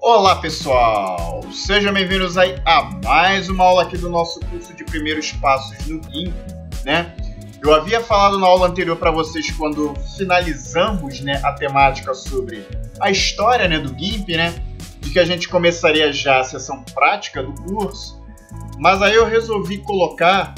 Olá pessoal, sejam bem-vindos aí a mais uma aula aqui do nosso curso de primeiros passos no GIMP, né? Eu havia falado na aula anterior para vocês quando finalizamos, né, a temática sobre a história, né, do GIMP, né? De que a gente começaria já a sessão prática do curso, mas aí eu resolvi colocar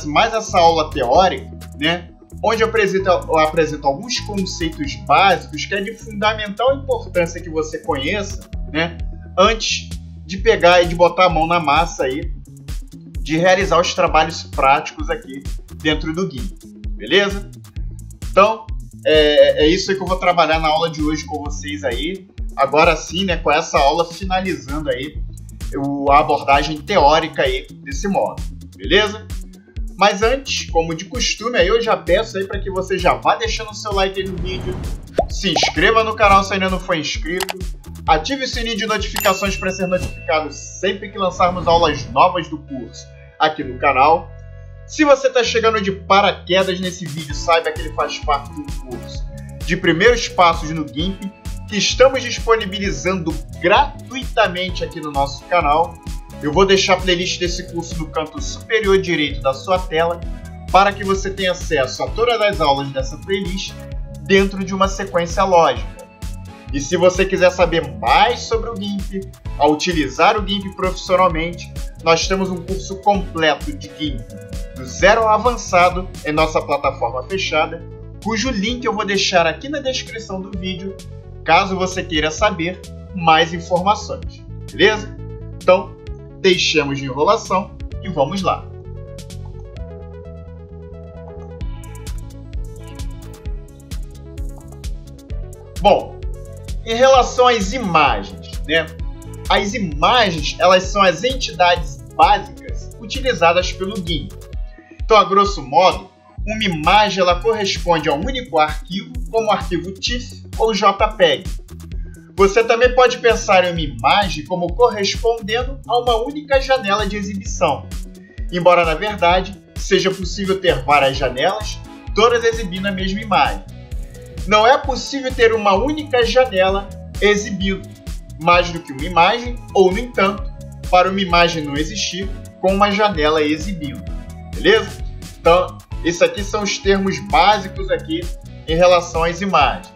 mais essa aula teórica, né? Onde eu apresento alguns conceitos básicos que é de fundamental importância que você conheça, né, antes de pegar e de botar a mão na massa aí, de realizar os trabalhos práticos aqui dentro do GIMP, beleza? Então, é isso aí que eu vou trabalhar na aula de hoje com vocês aí. Agora sim, né, com essa aula finalizando aí a abordagem teórica aí desse módulo, beleza? Mas antes, como de costume, aí eu já peço aí para que você já vá deixando o seu like aí no vídeo, se inscreva no canal se ainda não for inscrito, ative o sininho de notificações para ser notificado sempre que lançarmos aulas novas do curso aqui no canal. Se você está chegando de paraquedas nesse vídeo, saiba que ele faz parte do curso de primeiros passos no GIMP, que estamos disponibilizando gratuitamente aqui no nosso canal. Eu vou deixar a playlist desse curso no canto superior direito da sua tela para que você tenha acesso a todas as aulas dessa playlist dentro de uma sequência lógica. E se você quiser saber mais sobre o GIMP, a utilizar o GIMP profissionalmente, nós temos um curso completo de GIMP do zero ao avançado em nossa plataforma fechada, cujo link eu vou deixar aqui na descrição do vídeo, caso você queira saber mais informações, beleza? Então, deixemos de enrolação e vamos lá. Bom, em relação às imagens, né? As imagens, elas são as entidades básicas utilizadas pelo GIMP. Então, a grosso modo, uma imagem ela corresponde a um único arquivo, como o arquivo TIFF ou JPEG. Você também pode pensar em uma imagem como correspondendo a uma única janela de exibição, embora na verdade seja possível ter várias janelas, todas exibindo a mesma imagem. Não é possível ter uma única janela exibindo mais do que uma imagem, ou no entanto, para uma imagem não existir com uma janela exibindo, beleza? Então, esses aqui são os termos básicos aqui em relação às imagens.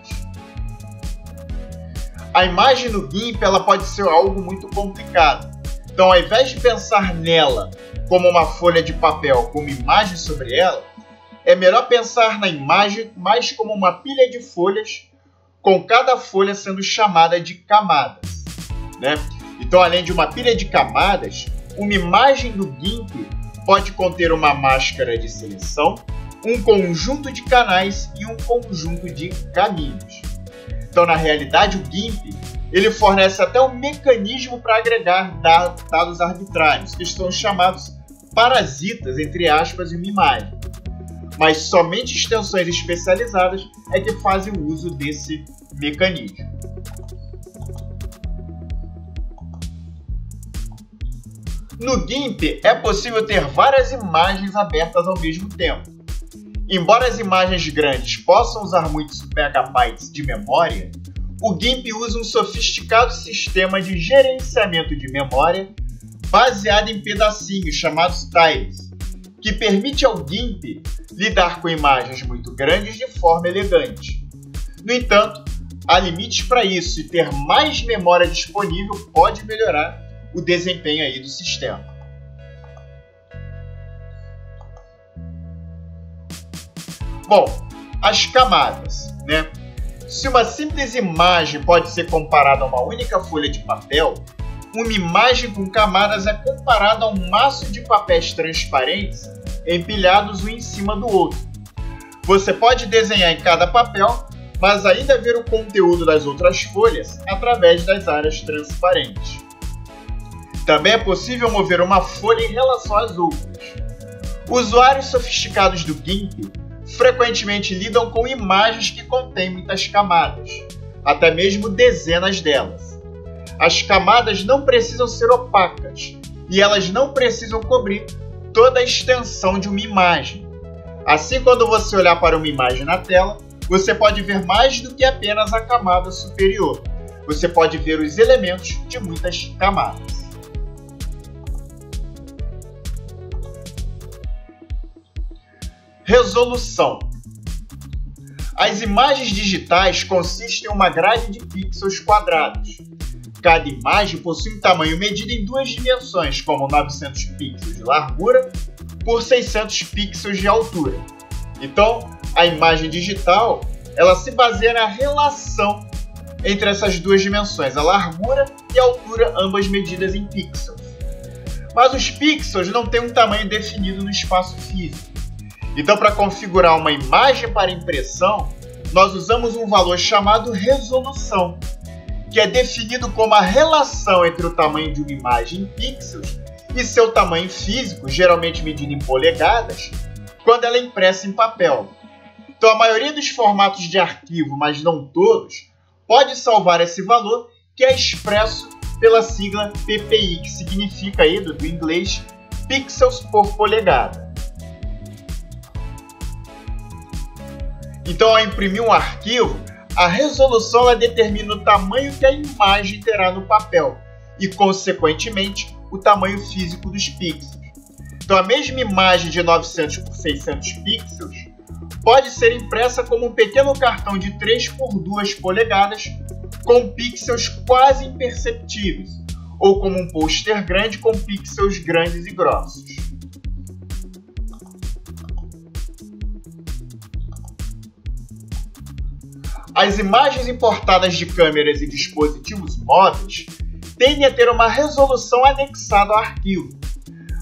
A imagem no GIMP ela pode ser algo muito complicado. Então, ao invés de pensar nela como uma folha de papel com uma imagem sobre ela, é melhor pensar na imagem mais como uma pilha de folhas, com cada folha sendo chamada de camadas, né? Então, além de uma pilha de camadas, uma imagem do GIMP pode conter uma máscara de seleção, um conjunto de canais e um conjunto de caminhos. Então, na realidade, o GIMP ele fornece até um mecanismo para agregar dados arbitrários, que são chamados parasitas, entre aspas, em uma imagem. Mas somente extensões especializadas é que fazem uso desse mecanismo. No GIMP é possível ter várias imagens abertas ao mesmo tempo. Embora as imagens grandes possam usar muitos megabytes de memória, o GIMP usa um sofisticado sistema de gerenciamento de memória baseado em pedacinhos chamados tiles, que permite ao GIMP lidar com imagens muito grandes de forma elegante. No entanto, há limites para isso e ter mais memória disponível pode melhorar o desempenho aí do sistema. Bom, as camadas, né? Se uma simples imagem pode ser comparada a uma única folha de papel, uma imagem com camadas é comparada a um maço de papéis transparentes empilhados um em cima do outro. Você pode desenhar em cada papel, mas ainda ver o conteúdo das outras folhas através das áreas transparentes. Também é possível mover uma folha em relação às outras. Usuários sofisticados do GIMP frequentemente lidam com imagens que contêm muitas camadas, até mesmo dezenas delas. As camadas não precisam ser opacas e elas não precisam cobrir toda a extensão de uma imagem. Assim, quando você olhar para uma imagem na tela, você pode ver mais do que apenas a camada superior, você pode ver os elementos de muitas camadas. Resolução. As imagens digitais consistem em uma grade de pixels quadrados. Cada imagem possui um tamanho medido em duas dimensões, como 900 pixels de largura por 600 pixels de altura. Então, a imagem digital ela se baseia na relação entre essas duas dimensões, a largura e a altura, ambas medidas em pixels. Mas os pixels não têm um tamanho definido no espaço físico. Então, para configurar uma imagem para impressão, nós usamos um valor chamado resolução, que é definido como a relação entre o tamanho de uma imagem em pixels e seu tamanho físico, geralmente medido em polegadas, quando ela é impressa em papel. Então, a maioria dos formatos de arquivo, mas não todos, pode salvar esse valor, que é expresso pela sigla PPI, que significa aí, do inglês, pixels por polegada. Então, ao imprimir um arquivo, a resolução ela determina o tamanho que a imagem terá no papel e, consequentemente, o tamanho físico dos pixels. Então, a mesma imagem de 900 por 600 pixels pode ser impressa como um pequeno cartão de 3 por 2 polegadas com pixels quase imperceptíveis, ou como um pôster grande com pixels grandes e grossos. As imagens importadas de câmeras e dispositivos móveis tendem a ter uma resolução anexada ao arquivo.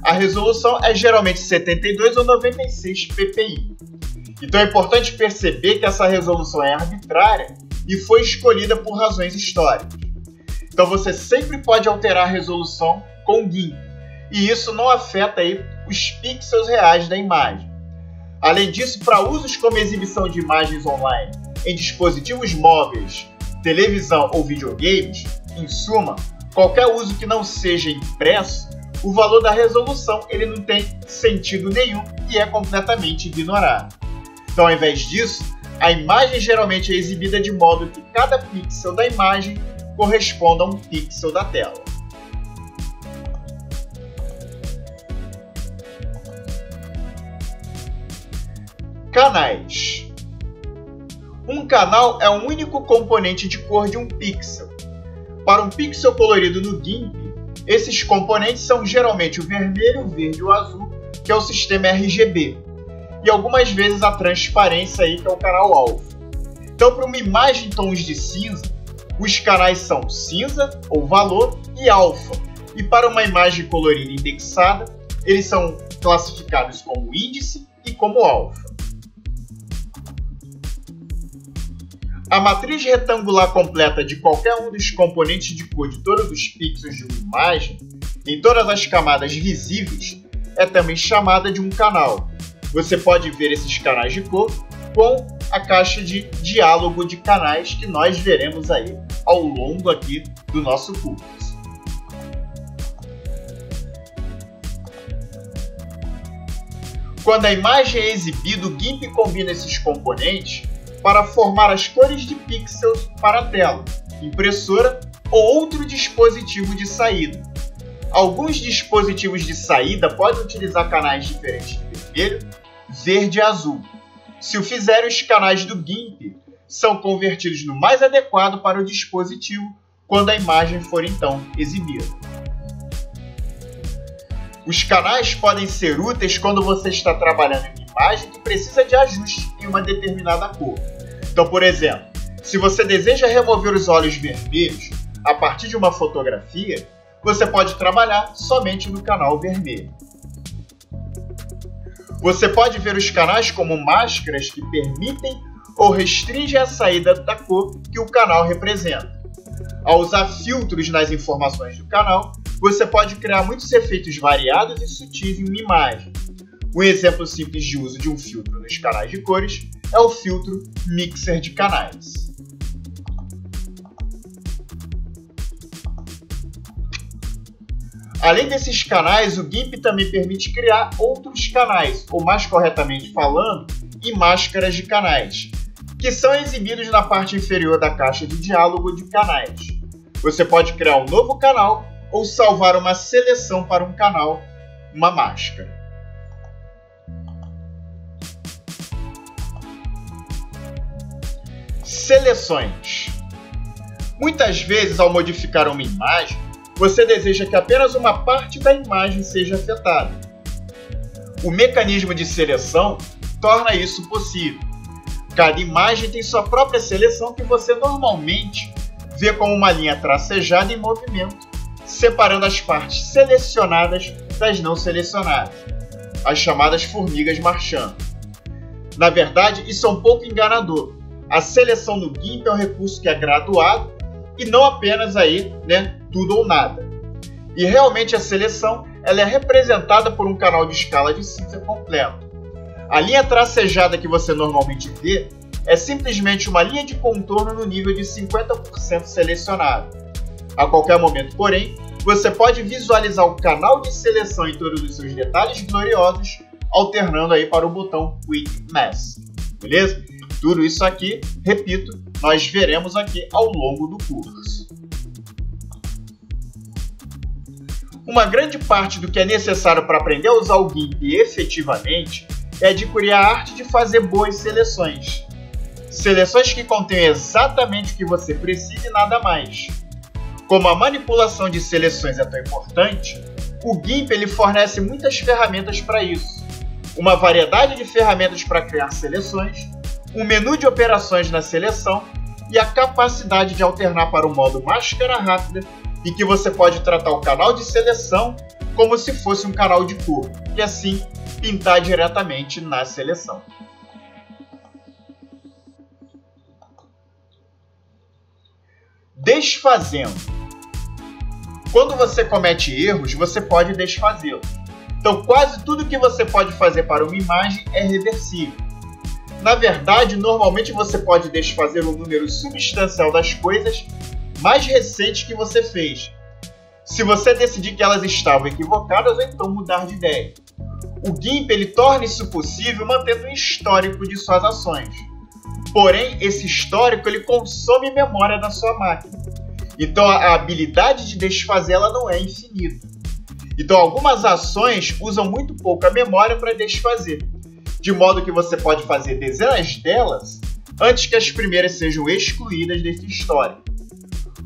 A resolução é geralmente 72 ou 96 ppi. Então é importante perceber que essa resolução é arbitrária e foi escolhida por razões históricas. Então você sempre pode alterar a resolução com GIMP, e isso não afeta aí os pixels reais da imagem. Além disso, para usos como exibição de imagens online em dispositivos móveis, televisão ou videogames, em suma, qualquer uso que não seja impresso, o valor da resolução ele não tem sentido nenhum e é completamente ignorado. Então, ao invés disso, a imagem geralmente é exibida de modo que cada pixel da imagem corresponda a um pixel da tela. Canais. Um canal é um único componente de cor de um pixel. Para um pixel colorido no GIMP, esses componentes são geralmente o vermelho, o verde e o azul, que é o sistema RGB, e algumas vezes a transparência, aí, que é o canal alfa. Então, para uma imagem em tons de cinza, os canais são cinza, ou valor, e alfa. E para uma imagem colorida indexada, eles são classificados como índice e como alfa. A matriz retangular completa de qualquer um dos componentes de cor de todos os pixels de uma imagem, em todas as camadas visíveis, é também chamada de um canal. Você pode ver esses canais de cor com a caixa de diálogo de canais que nós veremos aí ao longo aqui do nosso curso. Quando a imagem é exibida, o GIMP combina esses componentes para formar as cores de pixels para a tela, impressora ou outro dispositivo de saída. Alguns dispositivos de saída podem utilizar canais diferentes de vermelho, verde e azul. Se o fizerem, os canais do GIMP são convertidos no mais adequado para o dispositivo quando a imagem for então exibida. Os canais podem ser úteis quando você está trabalhando em uma imagem que precisa de ajuste em uma determinada cor. Então, por exemplo, se você deseja remover os olhos vermelhos a partir de uma fotografia, você pode trabalhar somente no canal vermelho. Você pode ver os canais como máscaras que permitem ou restringem a saída da cor que o canal representa. Ao usar filtros nas informações do canal, você pode criar muitos efeitos variados e sutis em uma imagem. Um exemplo simples de uso de um filtro nos canais de cores é o filtro Mixer de canais. Além desses canais, o GIMP também permite criar outros canais, ou mais corretamente falando, máscaras de canais, que são exibidos na parte inferior da caixa de diálogo de canais. Você pode criar um novo canal ou salvar uma seleção para um canal, uma máscara. Seleções. Muitas vezes, ao modificar uma imagem, você deseja que apenas uma parte da imagem seja afetada. O mecanismo de seleção torna isso possível. Cada imagem tem sua própria seleção que você normalmente vê como uma linha tracejada em movimento, separando as partes selecionadas das não selecionadas, as chamadas formigas marchando. Na verdade, isso é um pouco enganador. A seleção no GIMP é um recurso que é graduado e não apenas tudo ou nada. E realmente a seleção ela é representada por um canal de escala de cinza completo. A linha tracejada que você normalmente vê é simplesmente uma linha de contorno no nível de 50% selecionado. A qualquer momento, porém, você pode visualizar o canal de seleção em todos os seus detalhes gloriosos, alternando aí para o botão Quick Mask. Beleza? Tudo isso aqui, repito, nós veremos aqui ao longo do curso. Uma grande parte do que é necessário para aprender a usar o GIMP efetivamente é adquirir a arte de fazer boas seleções. Seleções que contêm exatamente o que você precisa e nada mais. Como a manipulação de seleções é tão importante, o GIMP ele fornece muitas ferramentas para isso. Uma variedade de ferramentas para criar seleções, um menu de operações na seleção e a capacidade de alternar para o modo máscara rápida e que você pode tratar o canal de seleção como se fosse um canal de cor e assim pintar diretamente na seleção. Desfazendo. Quando você comete erros, você pode desfazê-los. Então, quase tudo que você pode fazer para uma imagem é reversível. Na verdade, normalmente você pode desfazer um número substancial das coisas mais recentes que você fez, se você decidir que elas estavam equivocadas ou então mudar de ideia. O GIMP ele torna isso possível mantendo um histórico de suas ações. Porém, esse histórico ele consome memória da sua máquina. Então, a habilidade de desfazê-la não é infinita. Então, algumas ações usam muito pouca memória para desfazer, de modo que você pode fazer dezenas delas antes que as primeiras sejam excluídas desse histórico.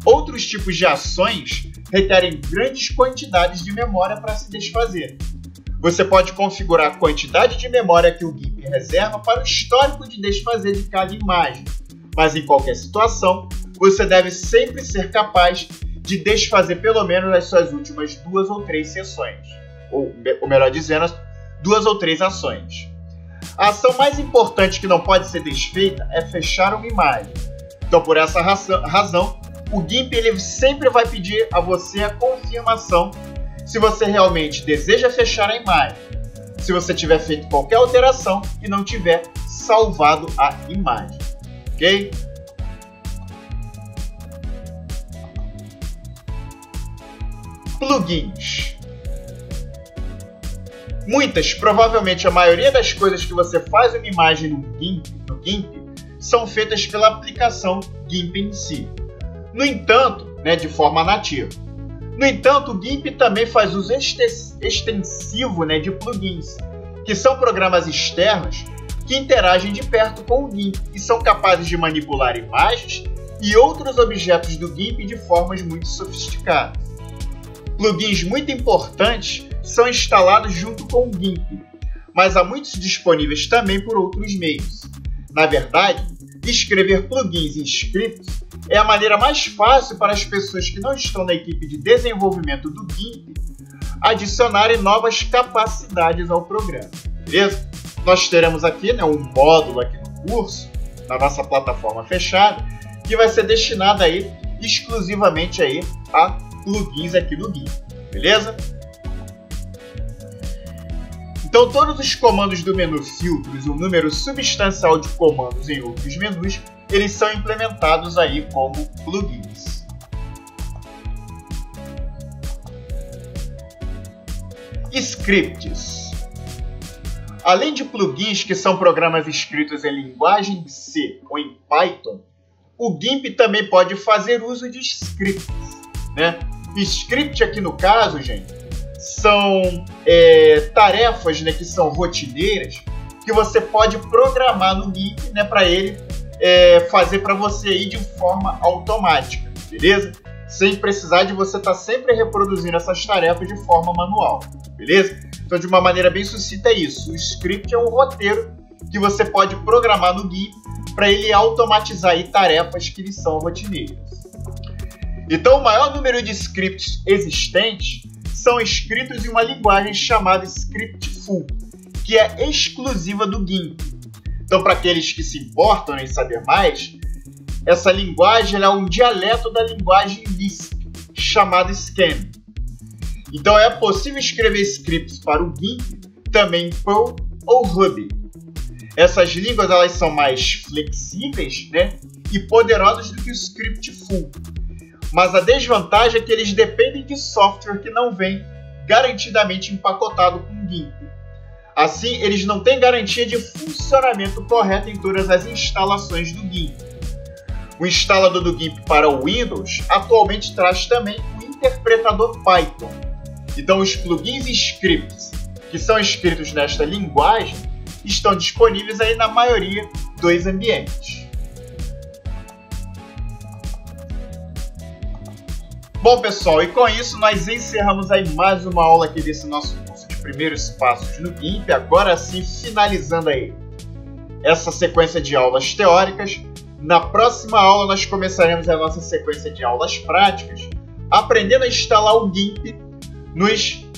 Outros tipos de ações requerem grandes quantidades de memória para se desfazer. Você pode configurar a quantidade de memória que o GIMP reserva para o histórico de desfazer de cada imagem, mas em qualquer situação, você deve sempre ser capaz de desfazer pelo menos as suas últimas 2 ou 3 sessões, ou melhor dizendo, 2 ou 3 ações. A ação mais importante que não pode ser desfeita é fechar uma imagem. Então, por essa razão, o GIMP ele sempre vai pedir a você a confirmação se você realmente deseja fechar a imagem, se você tiver feito qualquer alteração e não tiver salvado a imagem, ok? Plugins. Muitas, provavelmente a maioria das coisas que você faz uma imagem no GIMP são feitas pela aplicação GIMP em si. No entanto, de forma nativa. No entanto, o GIMP também faz uso extensivo de plugins, que são programas externos que interagem de perto com o GIMP e são capazes de manipular imagens e outros objetos do GIMP de formas muito sofisticadas. Plugins muito importantes são instalados junto com o GIMP, mas há muitos disponíveis também por outros meios. Na verdade, escrever plugins em scripts é a maneira mais fácil para as pessoas que não estão na equipe de desenvolvimento do GIMP adicionarem novas capacidades ao programa. Beleza? Nós teremos aqui um módulo aqui no curso, na nossa plataforma fechada, que vai ser destinado aí exclusivamente aí a plugins aqui do GIMP. Beleza? Então, todos os comandos do menu filtros e o número substancial de comandos em outros menus, eles são implementados aí como plugins. Scripts. Além de plugins, que são programas escritos em linguagem C ou em Python, o GIMP também pode fazer uso de scripts. né? Script aqui no caso, gente, são tarefas, né, que são rotineiras, que você pode programar no GIMP, né, para ele fazer para você aí de forma automática, beleza? Sem precisar de você estar sempre reproduzindo essas tarefas de forma manual, beleza? Então, de uma maneira bem sucinta é isso. O script é um roteiro que você pode programar no GIMP para ele automatizar aí tarefas que lhe são rotineiras. Então, o maior número de scripts existentes são escritos em uma linguagem chamada Scriptful, que é exclusiva do GIMP. Então, para aqueles que se importam em saber mais, essa linguagem é um dialeto da linguagem Lisp, chamada Scheme. Então, é possível escrever scripts para o GIMP, também em Perl ou Ruby. Essas línguas elas são mais flexíveis, né, e poderosas do que o Scriptful. Mas a desvantagem é que eles dependem de software que não vem garantidamente empacotado com o GIMP. Assim, eles não têm garantia de funcionamento correto em todas as instalações do GIMP. O instalador do GIMP para o Windows atualmente traz também o interpretador Python. Então, os plugins e scripts que são escritos nesta linguagem estão disponíveis aí na maioria dos ambientes. Bom, pessoal, e com isso nós encerramos aí mais uma aula aqui desse nosso curso de primeiros passos no GIMP. Agora sim, finalizando aí essa sequência de aulas teóricas. Na próxima aula nós começaremos a nossa sequência de aulas práticas, aprendendo a instalar o GIMP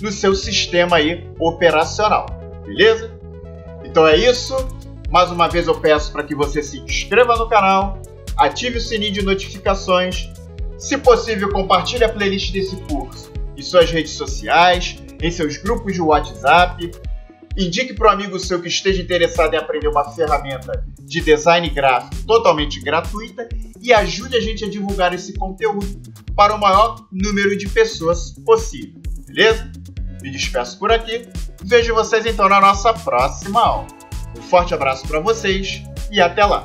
no seu sistema aí operacional, beleza? Então é isso. Mais uma vez eu peço para que você se inscreva no canal, ative o sininho de notificações. Se possível, compartilhe a playlist desse curso em suas redes sociais, em seus grupos de WhatsApp. Indique para um amigo seu que esteja interessado em aprender uma ferramenta de design gráfico totalmente gratuita e ajude a gente a divulgar esse conteúdo para o maior número de pessoas possível, beleza? Me despeço por aqui. Vejo vocês então na nossa próxima aula. Um forte abraço para vocês e até lá!